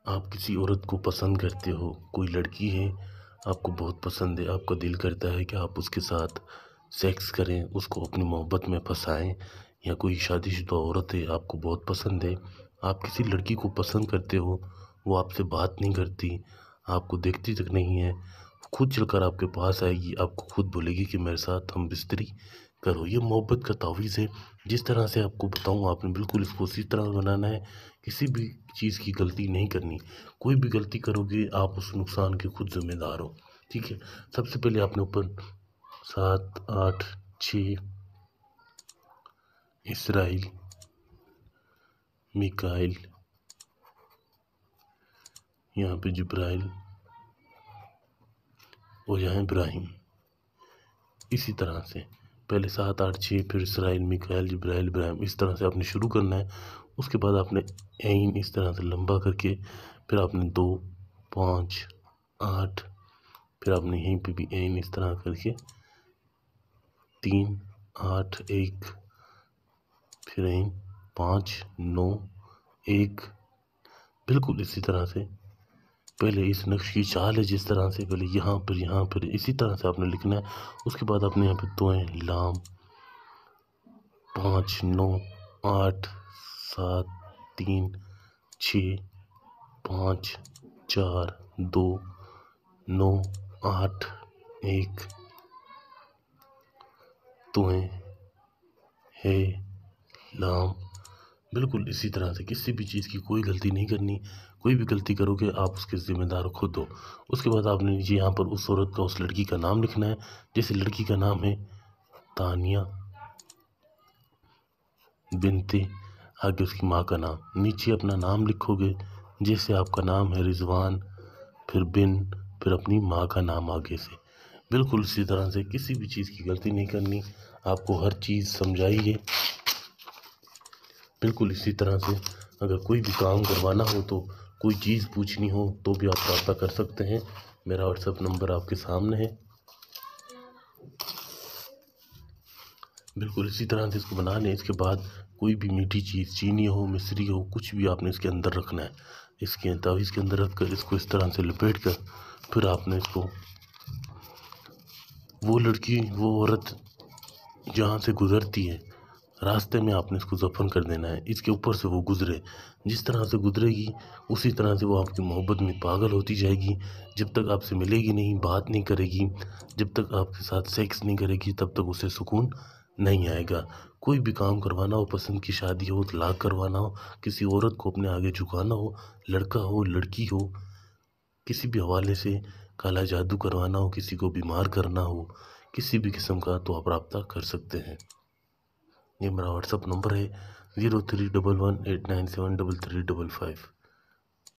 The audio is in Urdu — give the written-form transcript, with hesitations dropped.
آپ کسی عورت کو پسند کرتے ہو، کوئی لڑکی ہے آپ کو بہت پسند ہے، آپ کا دل کرتا ہے کہ آپ اس کے ساتھ سیکس کریں، اس کو اپنی محبت میں پھنسائیں، یا کوئی شادی شدہ عورت ہے آپ کو بہت پسند ہے، آپ کسی لڑکی کو پسند کرتے ہو، وہ آپ سے بات نہیں کرتی، آپ کو دیکھتی تک نہیں ہے، خود چل کر آپ کے پاس آئے گی، آپ کو خود بولے گی کہ میرے ساتھ ہم بستری کرو، یہ محبت کا تعویذ ہے۔ جس طرح سے آپ کو بتاؤں آپ نے بالکل اس کو اسی طرح بنانا ہے، کسی بھی چیز کی غلطی نہیں کرنی، کوئی بھی غلطی کرو گے آپ اس نقصان کے خود ذمہ دار ہو، ٹھیک ہے۔ سب سے پہلے آپ نے اوپر 7 8 6 اسرائیل، میکائیل، یہاں پہ جبرائیل اور یہاں ابراہیم، اسی طرح سے پہلے 7 8 6 پھر اسرائیل، میکائیل، جبرائیل، ابراہیم، اس طرح سے آپ نے شروع کرنا ہے۔ اس کے بعد آپ نے عین اس طرح سے لمبا کر کے پھر آپ نے 2 5 8 پھر آپ نے یہیں پہ بھی عین اس طرح کر کے 3 8 1 پھر عین 5 9 1، بالکل اسی طرح سے پہلے اس نقش کی چال ہے جس طرح سے پہلے یہاں پھر اسی طرح سے آپ نے لکھنا ہے۔ اس کے بعد آپ نے یہاں پہ دوئیں لام 5 9 8 7 3 6 5 4 2 9 8 1 توئیں ہے لام، بالکل اسی طرح سے کسی بھی چیز کی کوئی غلطی نہیں کرنی، کوئی بھی غلطی کرو گے آپ اس کے ذمہ دار خود ہو۔ اس کے بعد آپ نے نیچے یہاں پر اس عورت کا، اس لڑکی کا نام لکھنا ہے، جیسے لڑکی کا نام ہے تانیہ بنت، آگے اس کی ماں کا نام، نیچے اپنا نام لکھو گے، جیسے آپ کا نام ہے رضوان، پھر بن، پھر اپنی ماں کا نام آگے سے، بالکل اسی طرح سے کسی بھی چیز کی غلطی نہیں کرنی، آپ کو ہر چیز سمجھائی ہے۔ بالکل اسی طرح سے اگر کوئی بھی کام کروانا ہو تو کوئی چیز پوچھنی ہو تو بھی آپ رابطہ کر سکتے ہیں، میرا واٹس ایپ نمبر آپ کے سامنے ہے۔ بالکل اسی طرح سے اس کو بنا لیں۔ اس کے بعد کوئی بھی میٹھی چیز، چینی ہو، مصری ہو، کچھ بھی آپ نے اس کے اندر رکھنا ہے، اس کے تعویذ کے اندر رکھ کر اس کو اس طرح سے لپیٹ کر پھر آپ نے اس کو، وہ لڑکی، وہ عورت جہاں سے گزرتی ہے راستے میں آپ نے اس کو دفن کر دینا ہے، اس کے اوپر سے وہ گزرے، جس طرح سے گزرے گی اسی طرح سے وہ آپ کی محبت میں پاگل ہوتی جائے گی، جب تک آپ سے ملے گی نہیں، بات نہیں کرے گی، جب تک آپ کے ساتھ سیکس نہیں کرے گی تب تک اسے سکون نہیں آئے گا۔ کوئی بھی کام کروانا ہو، پسند کی شادی ہو، طلاق کروانا ہو، کسی عورت کو اپنے آگے جھکانا ہو، لڑکا ہو لڑکی ہو، کسی بھی حوالے سے کالا جادو کروانا ہو، کسی کو بیمار کرنا ہو، کسی بھی قسم کا، تو آپ رابطہ کر سکتے ہیں۔ یہ میرا واٹس ایپ نمبر ہے 031189733555۔